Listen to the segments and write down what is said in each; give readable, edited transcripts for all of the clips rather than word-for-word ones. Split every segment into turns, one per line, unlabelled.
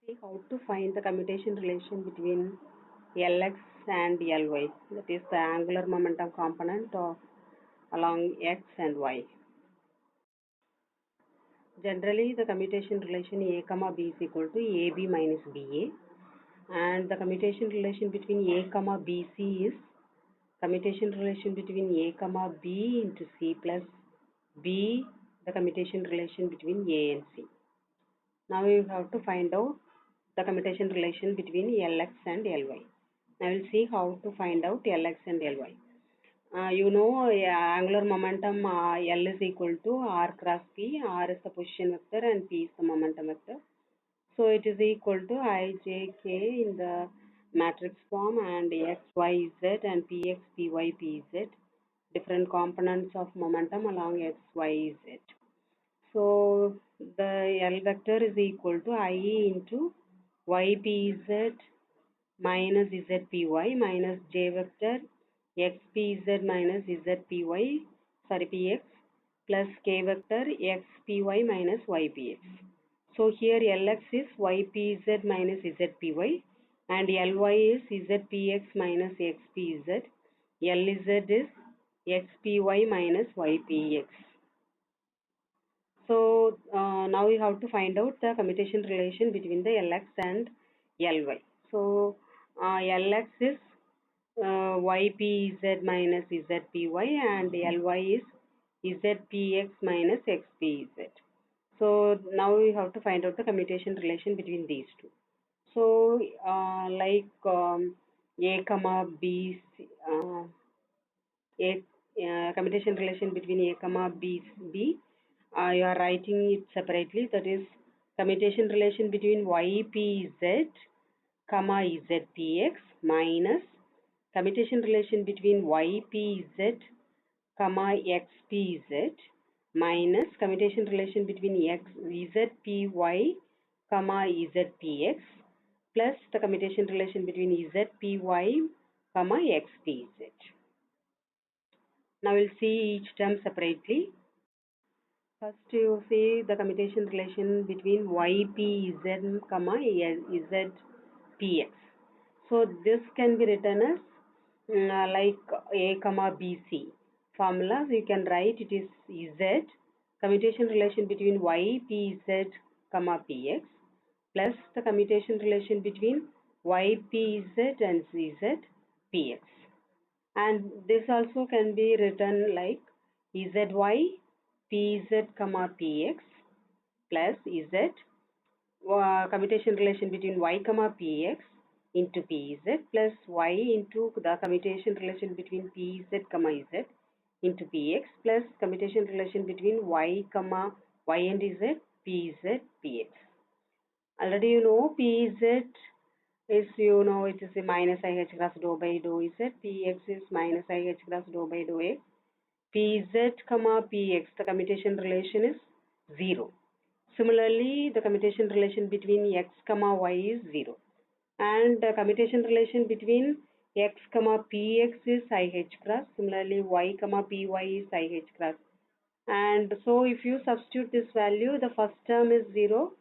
See how to find the commutation relation between Lx and Ly, that is the angular momentum component of along x and y. Generally, the commutation relation A comma B is equal to AB minus BA, and the commutation relation between A comma BC is commutation relation between A comma B into C plus B, the commutation relation between A and C. Now we have to find out the commutation relation between Lx and Ly. Now we'll see how to find out Lx and Ly. Angular momentum L is equal to R cross P. R is the position vector and P is the momentum vector. So it is equal to Ijk in the matrix form and X, Y, Z and Px, Py, Pz, different components of momentum along X, Y, Z. So the L vector is equal to IE into YPZ minus ZPY minus J vector XPZ minus ZPY, Px plus K vector XPY minus YPX. So here Lx is YPZ minus ZPY and Ly is ZPX minus XPZ. Lz is XPY minus YPX. So now we have to find out the commutation relation between the Lx and Ly. So Lx is YPZ minus ZPY and Ly is ZPX minus XPZ. So now we have to find out the commutation relation between these two. So A comma B, commutation relation between A comma B, you are writing it separately, that is commutation relation between YPZ comma ZPX minus commutation relation between YPZ comma XPZ minus commutation relation between ZPY comma ZPX plus the commutation relation between ZPY comma XPZ. Now we'll see each term separately. First, you see the commutation relation between YPZ comma ZPX. So this can be written as like A comma BC. Formulas you can write it is Z commutation relation between YPZ comma PX plus the commutation relation between YPZ and ZPX. And this also can be written like ZY PZ comma PX plus Z commutation relation between Y comma PX into PZ plus Y into the commutation relation between PZ comma Z into Px plus commutation relation between Y comma Y and Z PZ Px. Already you know Pz is it is a minus IH cross dou by dou Z. Px is minus IH cross dou by dou X. Pz comma Px, the commutation relation is 0. Similarly, the commutation relation between X comma Y is 0. And the commutation relation between X comma Px is IH cross. Similarly, Y comma Py is IH cross. And so if you substitute this value, the first term is 0.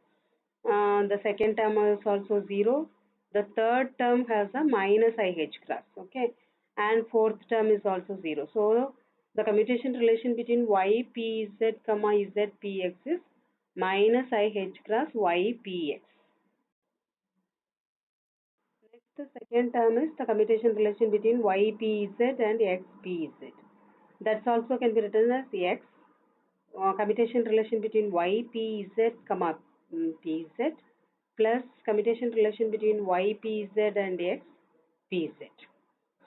The second term is also 0. The third term has a minus IH cross. Okay. And fourth term is also 0. So the commutation relation between YPZ comma ZPX is minus IH cross YPX. Next, the second term is the commutation relation between YPZ and XPZ. That also can be written as X. Commutation relation between YPZ comma PZ plus commutation relation between YPZ and XPZ.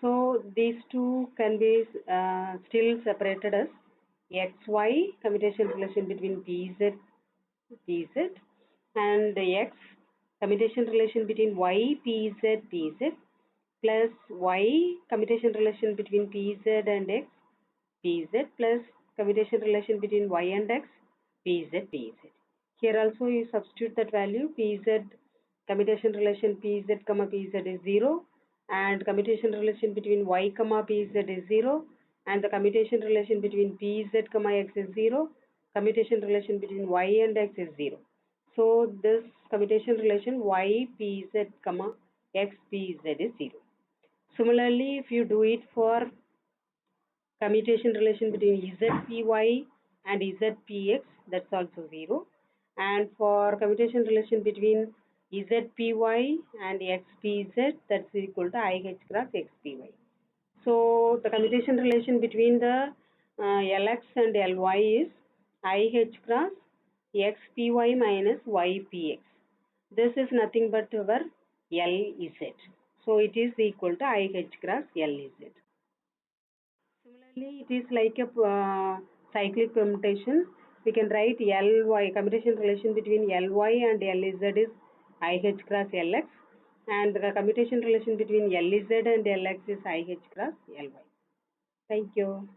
So these two can be still separated as XY commutation relation between PZ and X commutation relation between YPZ plus Y commutation relation between PZ and XPZ plus commutation relation between Y and X PZ. Here also you substitute that value PZ commutation relation PZ comma PZ is 0 and commutation relation between Y comma PZ is 0 and the commutation relation between PZ comma X is 0, commutation relation between Y and X is 0. So this commutation relation ypz comma xpz is 0. Similarly, if you do it for commutation relation between zpy and zpx, that's also 0. And for commutation relation between zpy and xpz, that's equal to ih cross xpy. So the commutation relation between the Lx and Ly is IH cross xpy minus ypx. This is nothing but our Lz. So it is equal to IH cross Lz. Similarly, it is like a cyclic permutation. We can write Ly, commutation relation between Ly and Lz is IH cross Lx, and the commutation relation between Lz and Lx is IH cross Ly. Thank you.